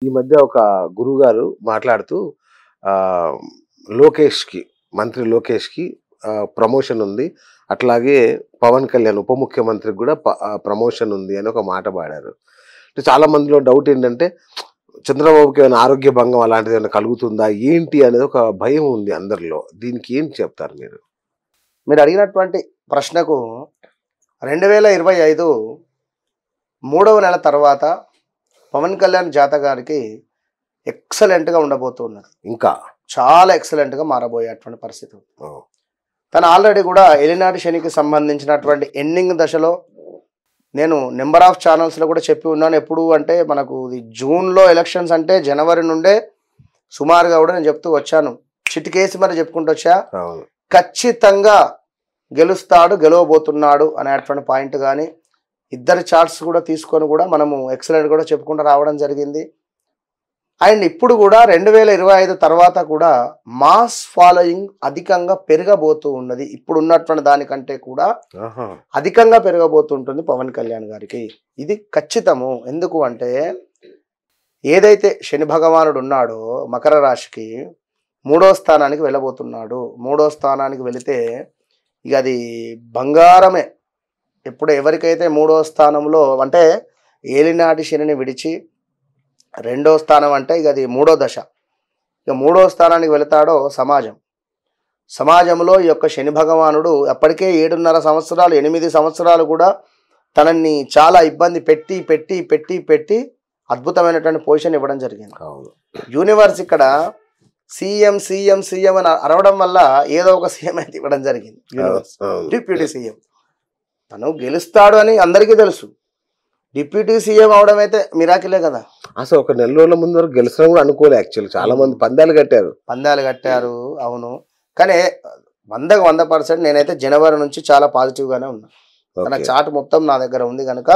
ఈ మధ్య ఒక గురువు గారు మాట్లాడుతూ లోకేష్కి మంత్రి లోకేష్కి ప్రమోషన్ ఉంది, అట్లాగే పవన్ కళ్యాణ్ ఉప ముఖ్యమంత్రికి కూడా ప్రమోషన్ ఉంది అని ఒక మాట పాడారు. చాలా మందిలో డౌట్ ఏంటంటే చంద్రబాబుకి ఏమైనా ఆరోగ్య భంగం అలాంటిది ఏమైనా కలుగుతుందా ఏంటి అనేది ఒక భయం ఉంది అందరిలో. దీనికి ఏం చెప్తారు మీరు? మీరు అడిగినటువంటి ప్రశ్నకు 2025 3వ నెల తర్వాత పవన్ కళ్యాణ్ జాతకానికి ఎక్సలెంట్గా ఉండబోతున్నది. ఇంకా చాలా ఎక్సలెంట్గా మారబోయేటువంటి పరిస్థితి. తను ఆల్రెడీ కూడా ఎలినాటి శనికి సంబంధించినటువంటి ఎండింగ్ దశలో నేను నెంబర్ ఆఫ్ ఛానల్స్లో కూడా చెప్పి ఉన్నాను. ఎప్పుడు అంటే మనకు జూన్లో ఎలక్షన్స్ అంటే జనవరి నుండే సుమారుగా కూడా నేను చెప్తూ వచ్చాను, చిటికేసి మరి చెప్పుకుంటూ వచ్చా. ఖచ్చితంగా గెలుస్తాడు, గెలవబోతున్నాడు అనేటువంటి పాయింట్ కానీ ఇద్దరు చార్ట్స్ కూడా తీసుకొని కూడా మనము ఎక్సలెంట్ కూడా చెప్పుకుంటూ రావడం జరిగింది. అండ్ ఇప్పుడు కూడా 2025 తర్వాత కూడా మాస్ ఫాలోయింగ్ అధికంగా పెరగబోతూ ఉన్నది. ఇప్పుడు ఉన్నటువంటి దానికంటే కూడా అధికంగా పెరగబోతుంటుంది పవన్ కళ్యాణ్ గారికి. ఇది ఖచ్చితము. ఎందుకు అంటే ఏదైతే శని భగవానుడు ఉన్నాడో మకర రాశికి 3వ స్థానానికి వెళ్ళబోతున్నాడు. 3వ స్థానానికి వెళితే ఇక అది బంగారమే. ఎప్పుడు ఎవరికైతే 3వ స్థానంలో అంటే ఏలినాటి శనిని విడిచి 2వ స్థానం అంటే ఇక అది 3వ దశ, ఇక 3వ స్థానానికి వెళతాడో సమాజంలో ఈ యొక్క శని భగవానుడు అప్పటికే 7.5 సంవత్సరాలు 8 సంవత్సరాలు కూడా తనని చాలా ఇబ్బంది పెట్టి పెట్టి పెట్టి పెట్టి అద్భుతమైనటువంటి పొజిషన్ ఇవ్వడం జరిగింది. యూనివర్స్ ఇక్కడ సీఎం సీఎం సీఎం అని అరవడం వల్ల ఏదో ఒక సీఎం అయితే ఇవ్వడం జరిగింది. యూనివర్స్ డిప్యూటీ సీఎం తను గెలుస్తాడు అని అందరికీ తెలుసు. డిప్యూటీ సీఎం అవడం అయితే మిరాకిలే కదా. అసలు ఒక నెల రోజుల ముందు వరకు గెలిచడం కూడా అనుకోలే. యాక్చువల్లీ చాలా మంది పందాలు కట్టారు. అవును, కానీ 100% నేనైతే జనవరి నుంచి చాలా పాజిటివ్ గానే ఉన్నా. తన చాట్ మొత్తం నా దగ్గర ఉంది కనుక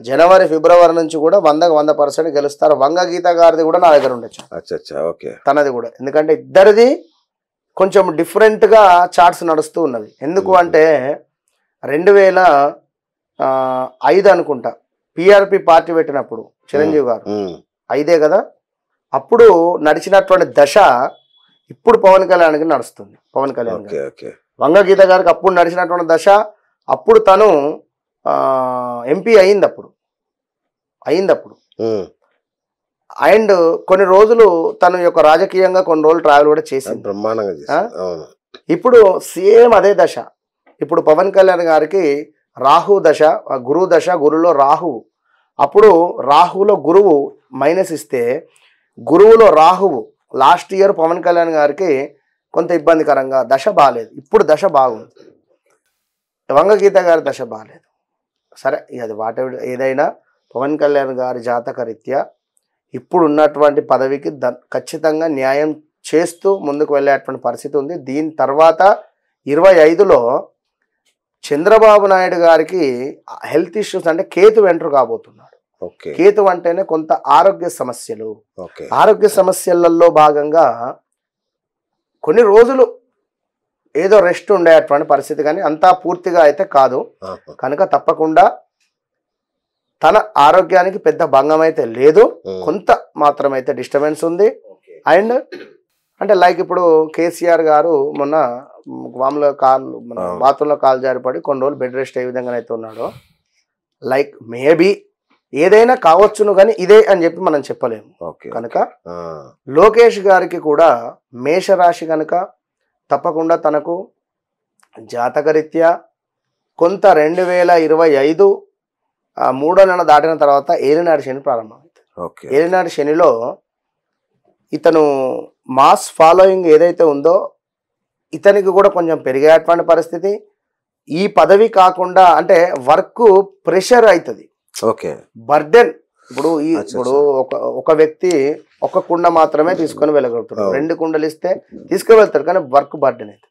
జనవరి ఫిబ్రవరి నుంచి కూడా 100% గెలుస్తారు. వంగ గీత గారిది కూడా నా దగ్గర ఉండొచ్చు, తనది కూడా. ఎందుకంటే ఇద్దరిది కొంచెం డిఫరెంట్ గా చార్ట్స్ నడుస్తూ ఉన్నది. ఎందుకు అంటే 2005 అనుకుంటా పిఆర్పి పార్టీ పెట్టినప్పుడు చిరంజీవి గారు 5 కదా, అప్పుడు నడిచినటువంటి దశ ఇప్పుడు పవన్ కళ్యాణ్కి నడుస్తుంది. పవన్ కళ్యాణ్ వంగ గీత గారికి అప్పుడు నడిచినటువంటి దశ, అప్పుడు తను ఎంపీ అయింది అప్పుడు. అండ్ కొన్ని రోజులు తను యొక్క రాజకీయంగా కొన్ని రోజులు ట్రావెల్ కూడా చేసింది. ఇప్పుడు సేమ్ అదే దశ. ఇప్పుడు పవన్ కళ్యాణ్ గారికి రాహు దశ, గురువు దశ, గురువులో రాహువు. అప్పుడు రాహువులో గురువు మైనస్ ఇస్తే గురువులో రాహువు లాస్ట్ ఇయర్ పవన్ కళ్యాణ్ గారికి కొంత ఇబ్బందికరంగా దశ బాగాలేదు. ఇప్పుడు దశ బాగుంది. వంగగీత గారి దశ బాగాలేదు. సరే, అది ఏదైనా పవన్ కళ్యాణ్ గారి జాతక రీత్యా ఇప్పుడు ఉన్నటువంటి పదవికి ఖచ్చితంగా న్యాయం చేస్తూ ముందుకు వెళ్ళేటువంటి పరిస్థితి ఉంది. దీని తర్వాత 25లో చంద్రబాబు నాయుడు గారికి హెల్త్ ఇష్యూస్ అంటే కేతు ఎంటర్ కాబోతున్నాడు. కేతు అంటేనే కొంత ఆరోగ్య సమస్యలు. ఆరోగ్య సమస్యలలో భాగంగా కొన్ని రోజులు ఏదో రెస్ట్ ఉండేటువంటి పరిస్థితి, కానీ అంతా పూర్తిగా అయితే కాదు. కనుక తప్పకుండా తన ఆరోగ్యానికి పెద్ద భంగం అయితే లేదు, కొంత మాత్రమైతే డిస్టర్బెన్స్ ఉంది. అండ్ అంటే లైక్ ఇప్పుడు కేసీఆర్ గారు మొన్న బాత్రూంలో కాలు జారిపడి కొన్ని రోజులు బెడ్ రెస్ట్ ఏ విధంగా అయితే ఉన్నాడో, లైక్ మేబీ ఏదైనా కావచ్చును కానీ ఇదే అని చెప్పి మనం చెప్పలేము. కనుక లోకేష్ గారికి కూడా మేషరాశి కనుక తప్పకుండా తనకు జాతకరీత్యా కొంత 2025 3వ నెల దాటిన తర్వాత ఏలినాటి శని ప్రారంభమవుతుంది. ఏలినాటి శనిలో ఇతను మాస్ ఫాలోయింగ్ ఏదైతే ఉందో ఇతనికి కూడా కొంచెం పెరిగేటువంటి పరిస్థితి. ఈ పదవి కాకుండా అంటే వర్క్ ప్రెషర్ అవుతుంది, బర్డెన్. ఇప్పుడు ఒక వ్యక్తి ఒక కుండ మాత్రమే తీసుకొని వెళ్ళగలుగుతాడు, 2 కుండలు ఇస్తే తీసుకువెళ్తారు, కానీ వర్క్ బర్డెన్ అయితే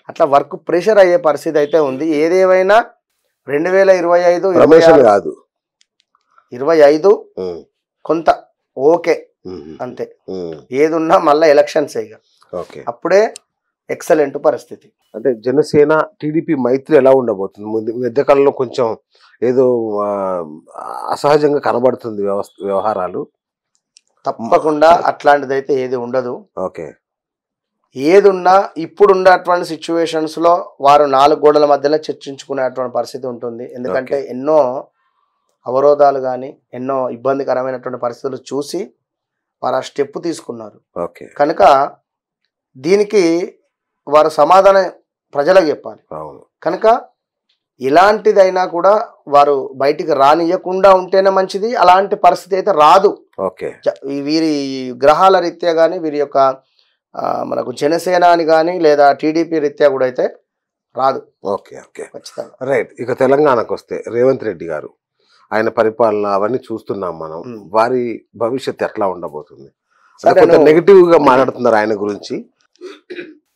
అట్లా వర్క్ ప్రెషర్ అయ్యే పరిస్థితి అయితే ఉంది. ఏదేమైనా 2025 కొంత ఓకే అంతే. ఏదున్నా మళ్ళీ ఎలక్షన్స్ ఇక అప్పుడే ఎక్సలెంట్ పరిస్థితి. అంటే జనసేన టీడీపీ మైత్రి ఎలా ఉండబోతుంది? మధ్యకాలంలో కొంచెం ఏదో అసహజంగా కనబడుతుంది వ్యవహారాలు. తప్పకుండా అట్లాంటిదైతే ఏది ఉండదు. ఓకే. ఏది ఉన్నా ఇప్పుడు ఉన్నటువంటి సిచ్యువేషన్స్ లో వారు 4 గోడల మధ్యలో చర్చించుకునేటువంటి పరిస్థితి ఉంటుంది. ఎందుకంటే ఎన్నో అవరోధాలు కానీ ఎన్నో ఇబ్బందికరమైనటువంటి పరిస్థితులు చూసి వారు ఆ స్టెప్ తీసుకున్నారు. కనుక దీనికి వారు సమాధానం ప్రజలకు చెప్పాలి. కనుక ఇలాంటిదైనా కూడా వారు బయటికి రానియకుండా ఉంటేనే మంచిది. అలాంటి పరిస్థితి అయితే రాదు. వీరి గ్రహాల రీత్యా కానీ వీరి యొక్క మనకు జనసేన అని కానీ లేదా టీడీపీ రీత్యా కూడా అయితే రాదు. ఖచ్చితంగా. రైట్. ఇక తెలంగాణకు వస్తే రేవంత్ రెడ్డి గారు ఆయన పరిపాలన అవన్నీ చూస్తున్నాం మనం. వారి భవిష్యత్తు ఎట్లా ఉండబోతుంది? నెగిటివ్ గా మాట్లాడుతున్నారు ఆయన గురించి.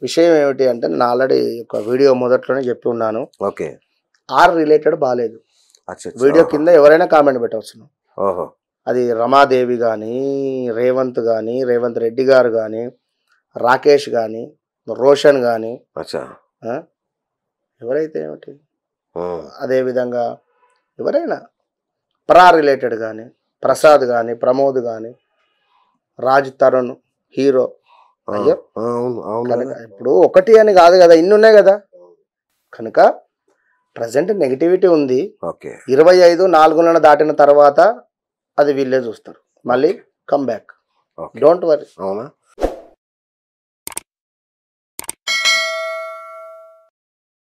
విషయం ఏమిటి అంటే నేను ఆల్రెడీ ఒక వీడియో మొదట్లోనే చెప్పి ఉన్నాను. ఆర్ రిలేటెడ్ బాగాలేదు. వీడియో కింద ఎవరైనా కామెంట్ పెట్టవచ్చు. అది రమాదేవి కానీ రేవంత్ రెడ్డి గారు కానీ రాకేష్ కానీ రోషన్ కానీ ఎవరైతే ఏమిటి, అదేవిధంగా ఎవరైనా ప్రా రిలేటెడ్ కానీ ప్రసాద్ కానీ ప్రమోద్ కానీ రాజ్ తరుణ్ హీరో. అయ్యో కనుక ఇప్పుడు ఒకటి అని కాదు కదా, ఇన్ని ఉన్నాయి కదా. కనుక ప్రజెంట్ నెగిటివిటీ ఉంది. 25 4 నెలలు దాటిన తర్వాత అది వీళ్ళే చూస్తారు. మళ్ళీ కమ్ బ్యాక్. Don't worry.